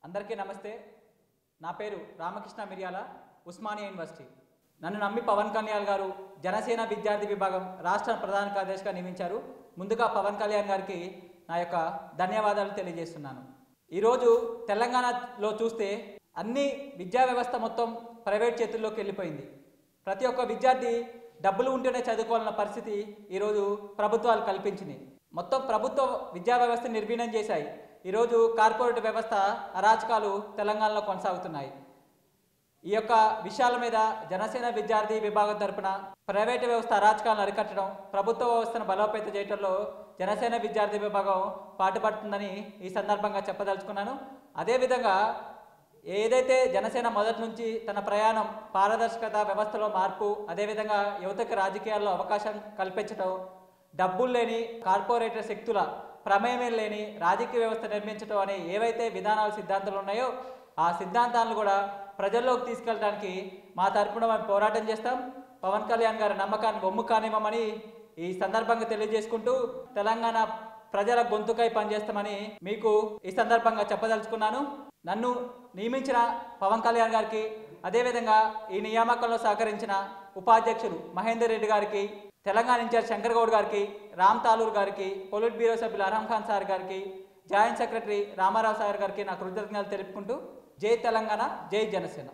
అందరికీ నమస్తే. నా పేరు రామకృష్ణ మిర్యాల, ఉస్మానియా యూనివర్సిటీ. నన్ను నమ్మి పవన్ కళ్యాణ్ గారు జనసేన విద్యార్థి విభాగం రాష్ట్ర ప్రధాన కార్యదర్శిగా నియమించారు. ముందుగా పవన్ కళ్యాణ్ గారికి నా యొక్క ధన్యవాదాలు తెలియజేస్తున్నాను. ఈరోజు తెలంగాణలో చూస్తే అన్ని విద్యా వ్యవస్థ మొత్తం ప్రైవేట్ చేతుల్లోకి వెళ్ళిపోయింది. ప్రతి ఒక్క విద్యార్థి డబ్బులు ఉంటేనే చదువుకోవాలన్న పరిస్థితి ఈరోజు ప్రభుత్వాలు కల్పించింది. మొత్తం ప్రభుత్వ విద్యా వ్యవస్థ నిర్వీర్యం చేశాయి. ఈరోజు కార్పొరేట్ వ్యవస్థ అరాచకాలు తెలంగాణలో కొనసాగుతున్నాయి. ఈ యొక్క విషయాల మీద జనసేన విద్యార్థి విభాగం తరపున ప్రైవేటు వ్యవస్థ అరాచకాలను అరికట్టడం, ప్రభుత్వ వ్యవస్థను బలోపేతం చేయడంలో జనసేన విద్యార్థి విభాగం పాటుపడుతుందని ఈ సందర్భంగా చెప్పదలుచుకున్నాను. అదేవిధంగా ఏదైతే జనసేన మొదటి నుంచి తన ప్రయాణం పారదర్శకత, వ్యవస్థలో మార్పు, అదేవిధంగా యువతకు రాజకీయాల్లో అవకాశం కల్పించడం, డబ్బులు లేని కార్పొరేటర్ శక్తుల ప్రమేయం లేని రాజకీయ వ్యవస్థ నిర్మించడం అనే ఏవైతే విధానాలు, సిద్ధాంతాలు ఉన్నాయో ఆ సిద్ధాంతాలను కూడా ప్రజల్లోకి తీసుకెళ్ళడానికి మా తరపున మేము పోరాటం చేస్తాం. పవన్ కళ్యాణ్ గారి నమ్మకాన్ని బొమ్ము కానివ్వమని ఈ సందర్భంగా తెలియజేసుకుంటూ తెలంగాణ ప్రజల గొంతుకై పనిచేస్తామని మీకు ఈ సందర్భంగా చెప్పదలుచుకున్నాను. నన్ను నియమించిన పవన్ కళ్యాణ్ గారికి, అదేవిధంగా ఈ నియామకంలో సహకరించిన ఉపాధ్యక్షులు మహేందర్ రెడ్డి గారికి, తెలంగాణ ఇన్ఛార్జ్ శంకర్ గౌడ్ గారికి, రామ్ తాలూర్ గారికి, పొలిట్ బ్యూరో సభ్యులు అర్హం ఖాన్ సార్ గారికి, జాయింట్ సెక్రటరీ రామారావు సార్ గారికి నా కృతజ్ఞతలు తెలుపుకుంటూ జై తెలంగాణ, జై జనసేన.